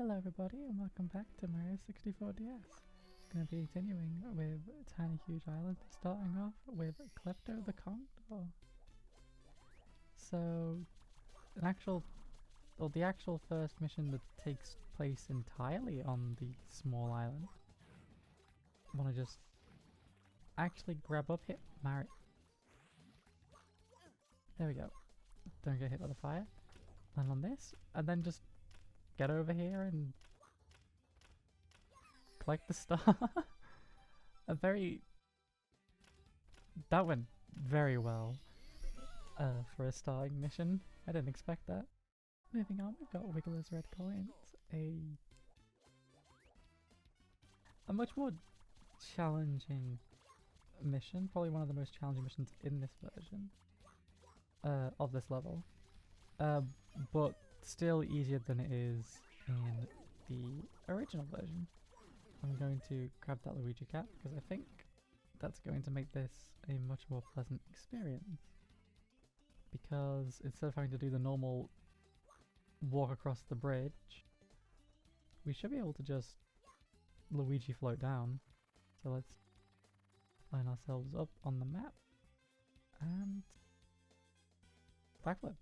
Hello everybody and welcome back to Mario 64 DS. Going to be continuing with Tiny Huge Island, starting off with Klepto the Condor. So, the actual first mission that takes place entirely on the small island. I want to just actually grab up, hit Mario. There we go. Don't get hit by the fire. Land on this, and then just get over here and collect the star. That went very well for a starting mission. I didn't expect that. Moving on, we've got Wiggler's Red Coins, a much more challenging mission, probably one of the most challenging missions in this version of this level, but still easier than it is in the original version. I'm going to grab that Luigi cap because I think that's going to make this a much more pleasant experience, because instead of having to do the normal walk across the bridge, we should be able to just Luigi float down. So let's line ourselves up on the map and backflip.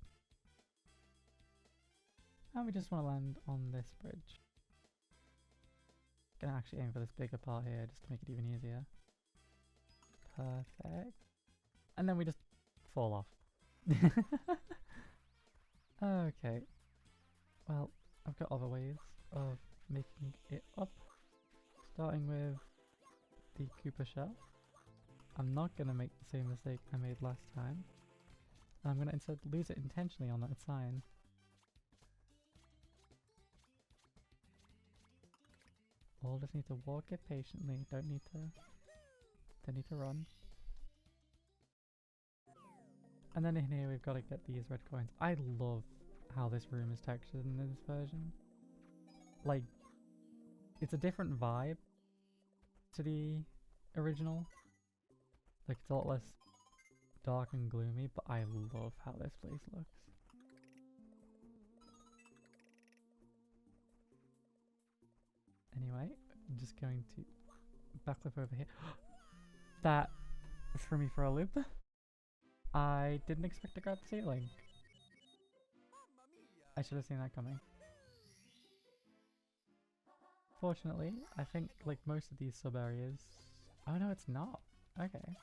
And we just want to land on this bridge. Gonna actually aim for this bigger part here just to make it even easier. Perfect. And then we just fall off. Okay. Well, I've got other ways of making it up. Starting with the Koopa shell. I'm not gonna make the same mistake I made last time. I'm gonna instead lose it intentionally on that sign. All just need to walk it patiently. Don't need to run. And then in here we've got to get these red coins. I love how this room is textured in this version. Like, it's a different vibe to the original. Like, it's a lot less dark and gloomy, but I love how this place looks. Anyway, I'm just going to backflip over here. That threw me for a loop. I didn't expect to grab the ceiling. I should have seen that coming. Fortunately, I think like most of these sub areas... Oh no, it's not. Okay.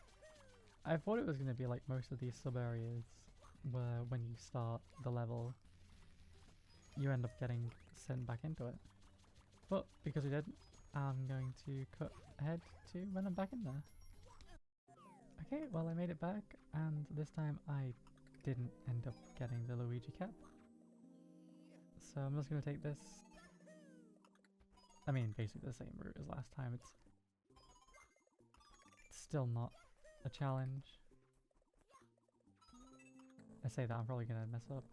I thought it was going to be like most of these sub areas where when you start the level, you end up getting sent back into it. But because we didn't, I'm going to cut ahead to when I'm back in there. Okay, well I made it back, and this time I didn't end up getting the Luigi cap. So I'm just going to take this. I mean, basically the same route as last time. It's still not a challenge. I say that, I'm probably going to mess up.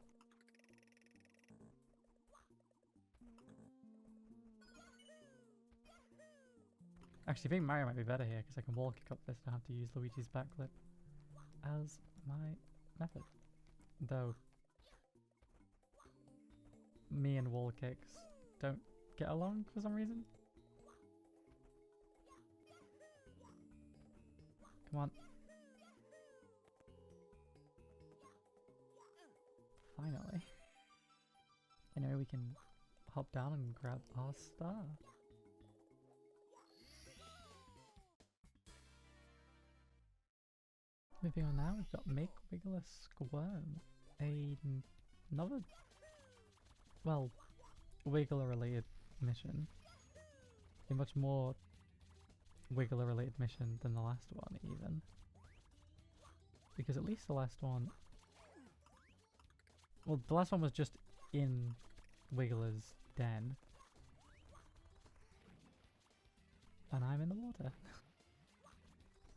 Actually, I think Mario might be better here because I can wall kick up this and I have to use Luigi's backflip as my method. Though, me and wall kicks don't get along for some reason. Come on. Finally. Anyway, we can hop down and grab our star. Moving on now, we've got Make Wiggler Squirm, another, well, Wiggler related mission. A much more Wiggler related mission than the last one even. Because at least the last one, well, the last one was just in Wiggler's den. And I'm in the water.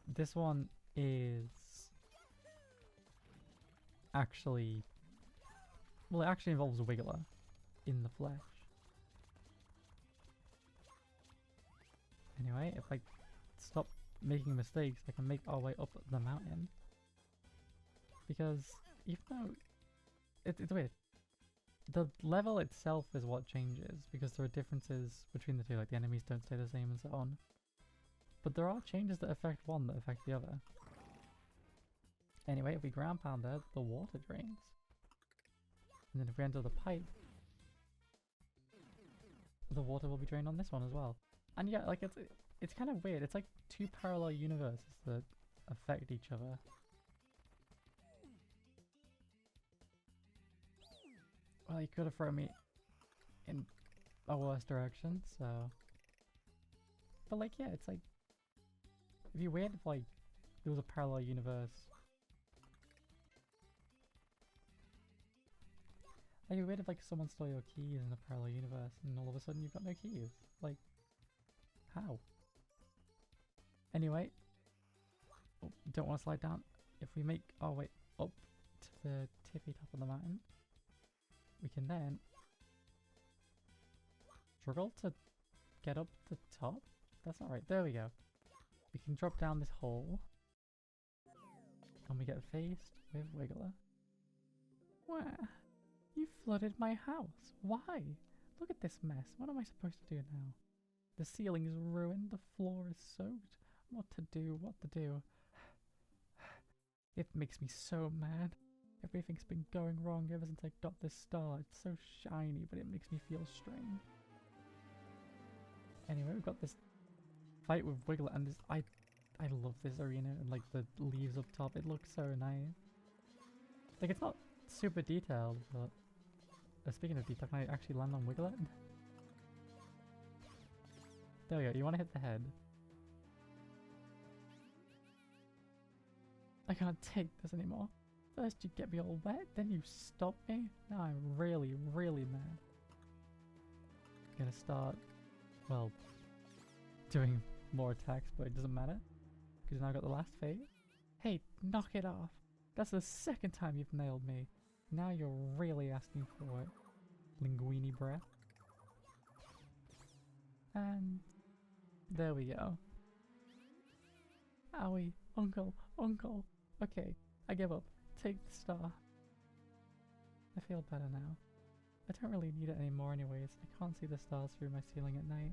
This one is actually, well, it actually involves a Wiggler in the flesh. Anyway, if I stop making mistakes, I can make our way up the mountain. Because even though it's weird, the level itself is what changes, because there are differences between the two, like the enemies don't stay the same and so on. But there are changes that affect one that affect the other. Anyway, if we ground pound there, the water drains. And then if we enter the pipe, the water will be drained on this one as well. And yeah, like it's kind of weird. It's like two parallel universes that affect each other. Well, you could have thrown me in a worse direction, so... But like, yeah, it's like... It'd be weird if like, there was a parallel universe. Like, it'd be weird if like someone stole your keys in a parallel universe and all of a sudden you've got no keys. Like, how? Anyway, oh, don't want to slide down. If we make our way up to the tippy top of the mountain, we can then struggle to get up the top? That's not right. There we go. We can drop down this hole and we get faced with Wiggler. Where? You flooded my house. Why? Look at this mess. What am I supposed to do now? The ceiling is ruined. The floor is soaked. What to do? What to do? It makes me so mad. Everything's been going wrong ever since I got this star. It's so shiny, but it makes me feel strange. Anyway, we've got this fight with Wiggler, and this I love this arena and like the leaves up top. It looks so nice. Like, it's not super detailed, but speaking of detail, can I actually land on Wiggler? There we go. You want to hit the head. I can't take this anymore. First you get me all wet, then you stop me. Now I'm really, really mad. I'm gonna start, well, doing more attacks, but it doesn't matter, because now I got the last phase. Hey, knock it off. That's the second time you've nailed me. Now you're really asking for it. Linguini breath. And there we go. Owie, uncle, uncle. Okay, I give up. Take the star. I feel better now. I don't really need it anymore anyways. I can't see the stars through my ceiling at night.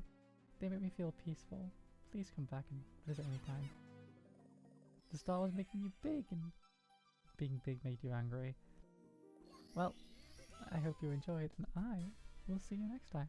They make me feel peaceful. Please come back and visit anytime. The star was making you big, and being big made you angry. Well, I hope you enjoyed, and I will see you next time.